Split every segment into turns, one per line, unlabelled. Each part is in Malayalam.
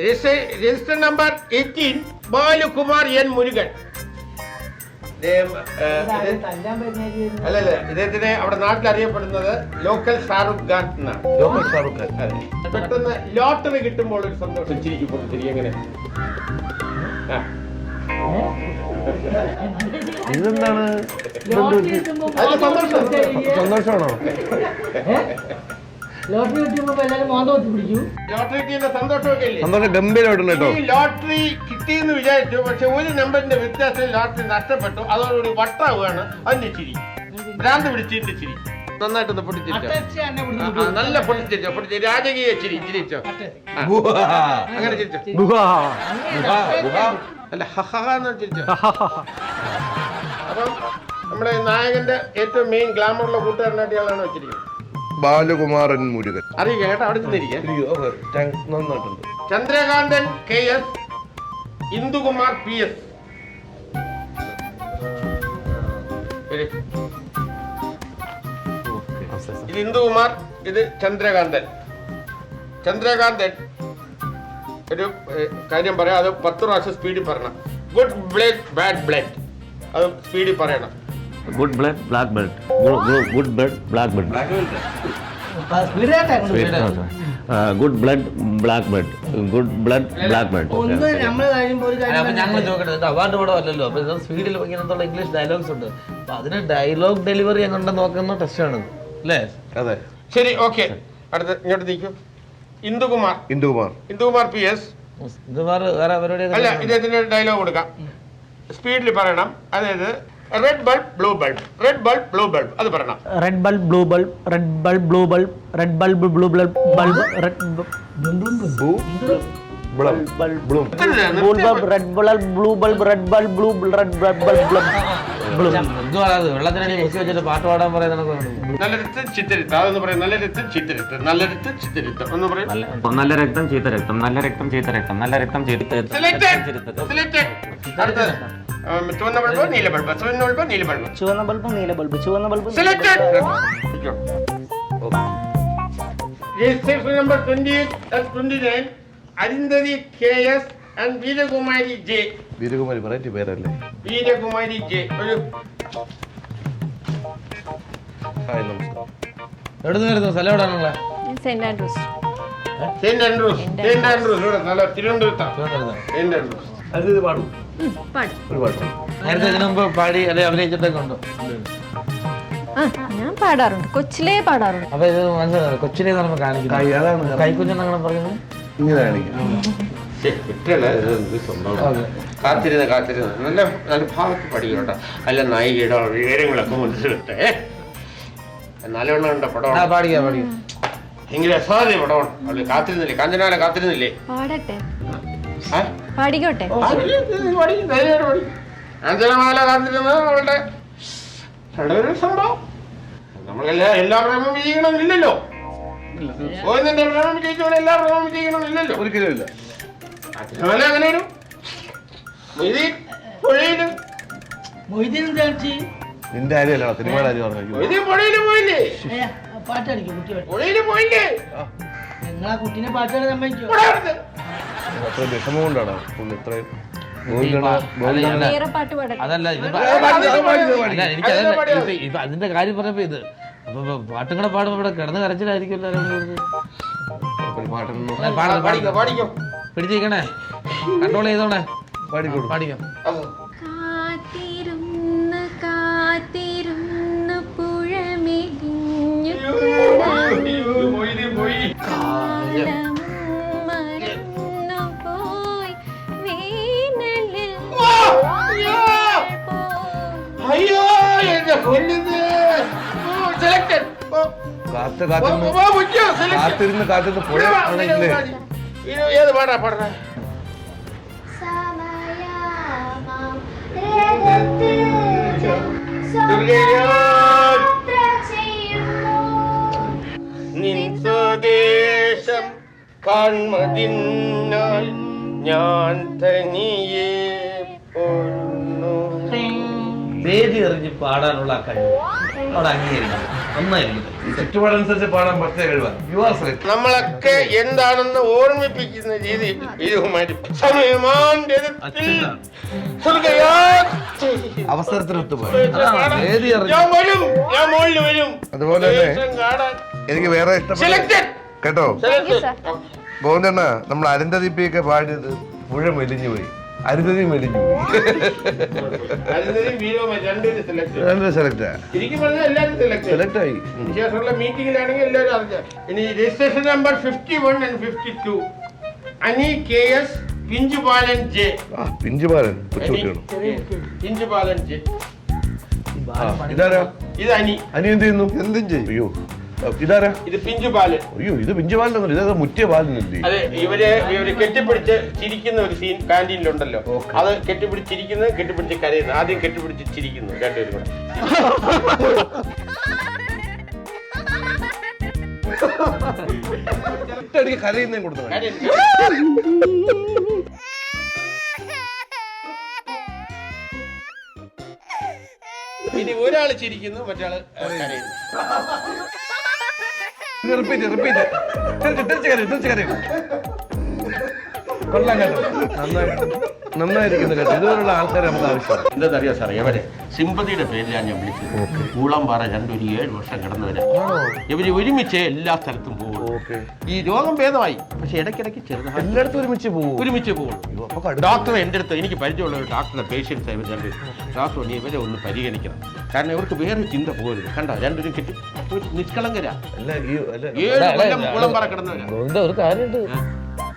Register number 18 Balukumar N Murugan. അല്ലല്ല, ഇദ്ദേഹത്തിന് അവിടെ നാട്ടിൽ അറിയപ്പെടുന്നത് ലോക്കൽ ഷാറുഖ് ഖാൻ എന്നാണ്.
ലോക്കൽ ഷാറുഖ് ഖാൻ.
പെട്ടെന്ന് ലോട്ടറി കിട്ടുമ്പോൾ ഒരു സന്തോഷം ചിരിക്കും. ചിരി എങ്ങനെ?
ഇതെന്താണ്? സന്തോഷമാണോ?
ലോട്ടറി
സന്തോഷം ഗംഭീരമായിട്ടുണ്ട് കേട്ടോ.
ലോട്ടറി കിട്ടിയെന്ന് വിചാരിച്ചു, പക്ഷെ ഒരു നമ്പറിന്റെ വ്യത്യാസം ലോട്ടറി നഷ്ടപ്പെട്ടു. അതോടുകൂടി വട്ടാവുകയാണ് അതിന്റെ ചിരി. ഭ്രാന്ത് പിടിച്ചിട്ട് ചിരി. നന്നായിട്ടൊന്ന് പൊട്ടിച്ചിരിച്ചോ, നല്ല പൊട്ടിച്ചിരിച്ചോ, പൊട്ടിച്ച് രാജകീയ ചിരി ചിരിച്ചോ. അങ്ങനെ ചിരിച്ചോ, അല്ല ഹഹാന്ന് ചിരിച്ചോ. അപ്പം നമ്മുടെ നായകന്റെ ഏറ്റവും മെയിൻ ഗ്ലാമറുള്ള കൂട്ടുകാരനായിട്ട് ഇയാളാണ് വെച്ചിരിക്കുന്നത്.
ബാലകുമാരൻ മുരുകൻ.
അറിയില്ല കേട്ടോ, അവിടെ ചെന്നിരിക്കാം.
നന്നായിട്ടുണ്ട്.
Chandrakanthan KS, Indukumar PS. ഇത് ഇന്ദുകുമാർ, ഇത് ചന്ദ്രകാന്തൻ. ചന്ദ്രകാന്തൻ ഒരു കാര്യം പറയാം, അത് 10 പ്രാവശ്യം സ്പീഡിൽ പറയണം. ഗുഡ് ബ്ലഡ് ബാഡ് ബ്ലഡ്, അത് സ്പീഡിൽ പറയണം.
Good blood, black blood. Good blood, black blood. Good blood, black blood. Good blood, black blood.
ഞങ്ങൾ ചോദിക്കട്ടെ, അവാർഡ് പടം അല്ലല്ലോ, അപ്പൊ ഇത് സ്പീഡിൽ ഇങ്ങനത്തുള്ള ഇംഗ്ലീഷ് ഡയലോഗ്സ് ഉണ്ട്. അപ്പൊ അതിന് ഡയലോഗ് ഡെലിവറി എങ്ങനെ നോക്കുന്ന ടെസ്റ്റ് ആണ് അല്ലേ?
അതെ,
ശരി, ഓക്കെ. അടുത്ത് ഇങ്ങോട്ട് നിൽക്കും. ഇന്ദുകുമാർ. ഇന്ദുകുമാർ PS.
വേറെ അവരുടെ
അല്ല, ഇദ്ദേഹത്തിന് ഡയലോഗ് കൊടുക്കാം. സ്പീഡിൽ പറയണം. അതായത് red bulb blue bulb, red bulb blue bulb, അത് പറയണം.
Red bulb blue bulb, red bulb blue bulb, red bulb blue bulb, bulb red വെള്ളത്തിനടി മുക്കി വെച്ചിട്ട് പാട്ട് പാടാൻ പറയുന്നത്.
നല്ലൊരുത്ത് ചിത്തരിത്ത്, അതൊന്ന് പറയാം. നല്ലൊരുത്ത് ചിത്തരിത്ത്, നല്ലൊരുത്ത് ചിത്തരിത്ത് ഒന്ന് പറയാം.
നല്ല രക്തം ചീത്ത രക്തം, നല്ല രക്തം ചീത്ത രക്തം, നല്ല രക്തം ചീത്ത രക്തം.
അടുത്തത് ചുവന്ന ബൾബ് നീല ബൾബ്, ചുവന്ന ബൾബ് നീല ബൾബ്,
ചുവന്ന ബൾബ് നീല ബൾബ്, ചുവന്ന bulb.
Selected. Registration number 28 and 29 Arundhati KS and Veerakumari J.
Veerakumari variety പേരല്ലേ?
വീരകുമാരി J. ഒരു
ഹായ്, നമസ്കാരം.
എവിടെ നിന്ന് വരുന്നു? സ്ഥലം എവിടെയാണുള്ള?
സെന്റ് ആൻഡ്രൂസ് ഇവിടെ നല്ല തിരുവനന്തപുരത്താണ്. Saint Andrews.
അത് പാടും, ഒരു പാട്ട്.
നേരത്തെ ഇതിനു മുമ്പ് പാടി അല്ലെ അഭിനയിച്ചിട്ടൊക്കെ ഉണ്ടോ?
ഞാൻ പാടാറുണ്ട്, കൊച്ചിലേ പാടാറുണ്ട്.
അപ്പൊ ഇത് മനസ്സിലായി, കൊച്ചിലേ നമ്മൾ കാണിക്കുന്നത് കൈക്കുഞ്ഞെന്നങ്ങനെ പറയുന്നത്
ഇങ്ങനെ കാണിക്കും.
കാത്തിരുന്ന് നല്ല നല്ല ഭാഗത്ത് പഠിക്കട്ടോ. അല്ല നായികയുടെ വിവരങ്ങളൊക്കെ മനസ്സിലിട്ടെ. നല്ലവണ്ണം ഉണ്ട പടം,
പാടിക്കാം.
എങ്കിലും അസാധ്യ പടമാണ്. അവള് കാത്തിരുന്നില്ലേ? കാഞ്ചനാല കാത്തിരുന്നില്ലേ?
പാടട്ടെ, പാടിക്കോട്ടെ.
കാഞ്ചനമാല കാത്തിരുന്നത് അവളുടെ ഒരു സംഭവം. നമ്മളെല്ലാ പ്രേമം വിജയിക്കണമെന്നില്ലല്ലോ. ഗോവിന്ദന്റെ പ്രേമം വിജയിച്ചവരെ എല്ലാ പ്രേമം വിജയിക്കണമെന്നില്ലല്ലോ.
ഒരിക്കലും ഇല്ല.
കാഞ്ചനമാല അങ്ങനെ ഒരു
നിന്റെ കാര്യമല്ല, സിനിമയുടെ കാര്യം പറഞ്ഞു.
പുഴയില് പോയില്ലേ? പുഴയില് പോയില്ലേ?
അത്ര വിഷമം കൊണ്ടാണ് പുള്ളി ഇത്രയും.
അതല്ല എനിക്ക് അതിന്റെ കാര്യം പറഞ്ഞപ്പോ ഇത് അപ്പൊ പാട്ടും കൂടെ പാടുമ്പോ ഇവിടെ കിടന്ന് കരച്ചിലായിരിക്കും. പിടിച്ചിരിക്കണേ, കൺട്രോൾ ചെയ്തോണേ. പാടിക്കാം.
കാത്തിരുന്ന് പുഴമെലിഞ്ഞു പോയി വേനലിൽ
അയ്യോ എന്റെ കൊല്ലുന്നത്.
കാത്തിരുന്ന് പുഴ
ഏത് പാടാ പാടുന്ന? നിൻ സ്വദേശം കാൺമതിനായി ഞാൻ തനിയെ പോരുന്നു.
വേദി എറിഞ്ഞ് പാടാനുള്ള ആ കഴിവ് അവിടെ അംഗീകരിക്കണം. നന്നായിരിക്കും.
ചുറ്റുപാടനുസരിച്ച് പാടാൻ പറ്റിയ കഴിവാണ്. You are select.
നമ്മളൊക്കെ എന്താണെന്ന് ഓർമ്മിപ്പിക്കുന്ന രീതിയിൽ ഇതുമായിട്ട് സമയമാന്റെ
അവസരത്തിനൊത്തു പോയി.
വേദി എറിഞ്ഞ്
ഞാൻ വരും, ഞാൻ മുകളിൽ വരും.
അതുപോലെ തന്നെ
ദേശം കാണാൻ
എനിക്ക് വേറെ ഇഷ്ടപ്പെട്ട
Selected.
കേട്ടോ
താങ്ക് യു സാർ.
ഗോവിന്ദണ്ണ, നമ്മൾ അരുന്ധതിപ്പിയൊക്കെ പാടിയത് മുഴുവൻ മെലിഞ്ഞു പോയി. അരുന്ധതി മെലിഞ്ഞു പോയി.
അരുന്ധതിയും വീരവുമായി രണ്ടുപേരും സെലക്ട്.
സെലക്ടാ
ശരിക്കും പറഞ്ഞാൽ എല്ലാവരും സെലക്ട്
ആയി.
ശേഷമുള്ള മീറ്റിംഗിലാണെങ്കിൽ എല്ലാവരും അറിഞ്ഞ. ഇനി registration number 51 and 52 Ani KS, പിഞ്ചുപാലൻ J.
പിഞ്ചുപാലൻ കൊച്ചുകുട്ടിയാണ്.
പിഞ്ചുപാലൻ J.
ഇതാരാ?
ഇത് അനി.
അനി എന്ത് ചെയ്യുന്നു? എന്തും ചെയ്യും. അയ്യോ, ഇതാരാ?
ഇത് പിഞ്ചുപാലൻ.
അയ്യോ, ഇത് പിഞ്ചുപാലനൊന്നും ഇതാ മുറ്റിയ പാലിനല്ലേ?
അതെ, ഇവര് കെട്ടിപ്പിടിച്ച് ചിരിക്കുന്ന ഒരു സീൻ കാന്റീനിലുണ്ടല്ലോ. അത് കെട്ടിപ്പിടിച്ചിരിക്കുന്നത്, കെട്ടിപ്പിടിച്ച് കരയുന്നത്. ആദ്യം കെട്ടിപ്പിടിച്ച് ചിരിക്കുന്നു രണ്ടുപേരും കൂടെ.
ഒറ്റയടിക്ക് കരയുന്നേം കൊടുത്തു.
ഇനി ഒരാള് ചിരിക്കുന്നു, മറ്റാള് കരയുന്നു.
റിപ്പീറ്റ് തിരിച്ച് കരയും. കൊള്ളാം കേട്ടോ, നന്നായിരിക്കുന്നു കേട്ടോ. ഇതുപോലുള്ള ആൾക്കാരെ നമുക്ക് ആവശ്യമാണ്.
എന്താണെന്നറിയാം സാറേ, എവരെ സിമ്പതിയുടെ പേരിലാണ് ഞാൻ വിളിച്ചത്. കൂളംപാറ 7 വർഷം കിടന്നവരെ. ഇവര് ഒരുമിച്ച് എല്ലാ സ്ഥലത്തും പോകും. ഈ രോഗം ഭേദമായി, പക്ഷെ ഇടയ്ക്കിടയ്ക്ക് ചെറുതായി
എല്ലായിടത്തും ഒരുമിച്ച്
പോകും. ഡോക്ടർ എൻ്റെ അടുത്ത്, എനിക്ക് പരിചയമുള്ള ഒരു ഡോക്ടറുടെ പേഷ്യൻസ് ഇവർ രണ്ടുപേരും. ഡോക്ടർ പറഞ്ഞു ഇവരെ ഒന്ന് പരിഗണിക്കണം, കാരണം ഇവർക്ക് വേറെ ചിന്ത പോകരുത്. കണ്ടോ, രണ്ടുപേരും കെട്ടി നിഷ്കളങ്കരാ. 7 കൊല്ലം കൂളംപാറ കിടന്നവരാ.
ഒരു കാര്യമുണ്ട്,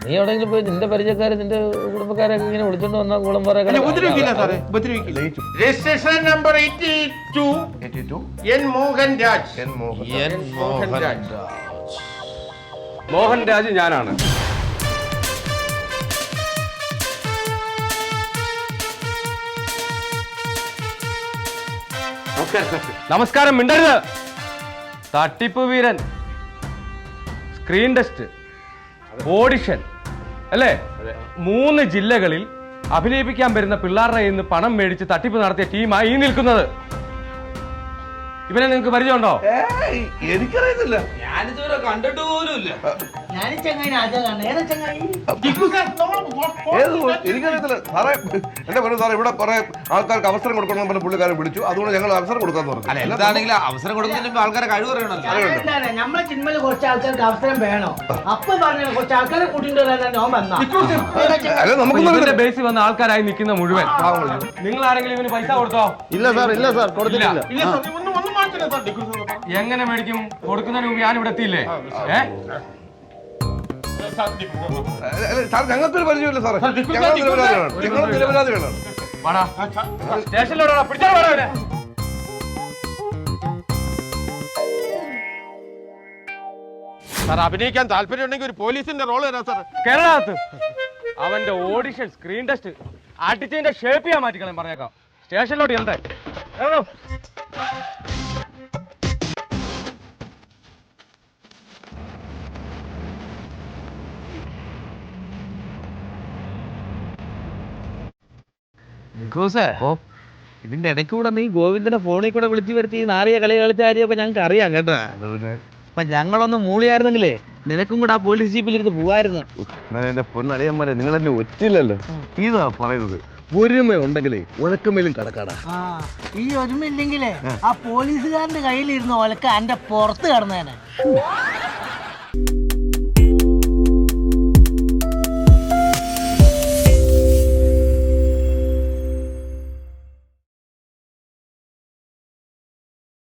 നീ എവിടെയെങ്കിലും പോയി നിന്റെ പരിചയക്കാരെ നിന്റെ കുടുംബക്കാരൊക്കെ ഇങ്ങനെ വിളിച്ചോണ്ട് വന്നാൽ കുളംപാറ
ഉപദ്രവിക്കില്ല സാറേ, ഉപദ്രവിക്കില്ല. Registration number 82 N Mohan Raj.
Mohan Raj ഞാനാണ്.
നമസ്കാരം. മിണ്ടരുത്. തട്ടിപ്പ് വീരൻ, സ്ക്രീൻ ടെസ്റ്റ്, ഓഡിഷൻ അല്ലേ? 3 ജില്ലകളിൽ അഭിനയിപ്പിക്കാൻ വരുന്ന പിള്ളേരുടെ കയ്യിൽ നിന്ന് പണം മേടിച്ച് തട്ടിപ്പ് നടത്തിയ ടീമായി ഈ നിൽക്കുന്നത്. ഇവനെ നിങ്ങൾക്ക് പരിചയമുണ്ടോ?
എനിക്കറിയത്തില്ല.
ഞാനിതുവരെ കണ്ടിട്ട് പോലും ഇല്ല.
എനിക്കറിയത്തില്ല സാറേ. എന്റെ പറഞ്ഞു സാറേ, ഇവിടെ കുറെ ആൾക്കാർക്ക് അവസരം കൊടുക്കണം പറഞ്ഞ പുള്ളിക്കാരെ വിളിച്ചു. അതുകൊണ്ട് ഞങ്ങൾ അവസരം കൊടുക്കാന്ന് പറഞ്ഞു.
അല്ല, എന്താണെങ്കിലും അവസരം കൊടുക്കുന്നതിന് ആൾക്കാരെ കഴിവ് പറയണല്ലോ.
നമ്മളെ സിനിമയിൽ കുറച്ച് ആൾക്കാർക്ക് അവസരം വേണോ? അപ്പൊ പറഞ്ഞ കുറച്ച് ആൾക്കാരെ കൂട്ടിട്ട്
അല്ല, നമുക്ക്
ഇവന്റെ ബേസിൽ വന്ന ആൾക്കാരായി നിൽക്കുന്ന മുഴുവൻ. നിങ്ങൾ ആരെങ്കിലും ഇവന് പൈസ കൊടുത്തോ?
ഇല്ല സാർ കൊടുത്തിട്ടില്ല.
എങ്ങനെ മേടിക്കും? കൊടുക്കുന്നതിന് മുമ്പ് ഞാൻ ഇവിടെ എത്തിയില്ലേ?
സാർ ഞങ്ങൾക്കൊരു പരിചയമില്ല സാറേ. ഞങ്ങൾ നിരപരാധികളാണ്.
സ്റ്റേഷനിലോടാ പിടിച്ചാ.
സാർ, അഭിനയിക്കാൻ താല്പര്യമുണ്ടെങ്കിൽ ഒരു പോലീസിന്റെ റോള് തരാം സാർ.
കേരളത്ത് അവന്റെ ഓഡിഷൻ, സ്ക്രീൻ ടെസ്റ്റ്, ആർട്ടിസ്റ്റിന്റെ ഷേപ്പ് ചെയ്യാൻ മാറ്റിക്കളയും പറഞ്ഞേക്കാം. സ്റ്റേഷനിലോട്ട് എന്താ?
ഇതിന്റെ ഇടയ്ക്കൂടെ നീ ഗോവിന്ദനെ ഫോണിൽ കൂടെ വിളിച്ചു വരുത്തി നാറിയ കളി കളിച്ച കാര്യമൊക്കെ ഞങ്ങൾക്ക് അറിയാം കേട്ടോ. അപ്പൊ ഞങ്ങളൊന്ന് മൂളിയായിരുന്നെങ്കിലേ നിനക്കും കൂടെ ആ പോലീസ് ജീപ്പിലിരുന്ന് പോവായിരുന്നു.
എന്റെ പൊന്നളിയന്മാരെ, നിങ്ങൾ എന്നെ ഒറ്റില്ലല്ലോ. ഇതാ പറയുന്നത്, ഒരുമ ഉണ്ടെങ്കിലേ ഉഴക്കമേലും കടക്കാടാ.
ഈ ഒരുമില്ലെങ്കിലേ ആ പോലീസുകാരന്റെ കയ്യിലിരുന്ന് ഒലക്ക എന്റെ പുറത്ത് കടന്നേനെ.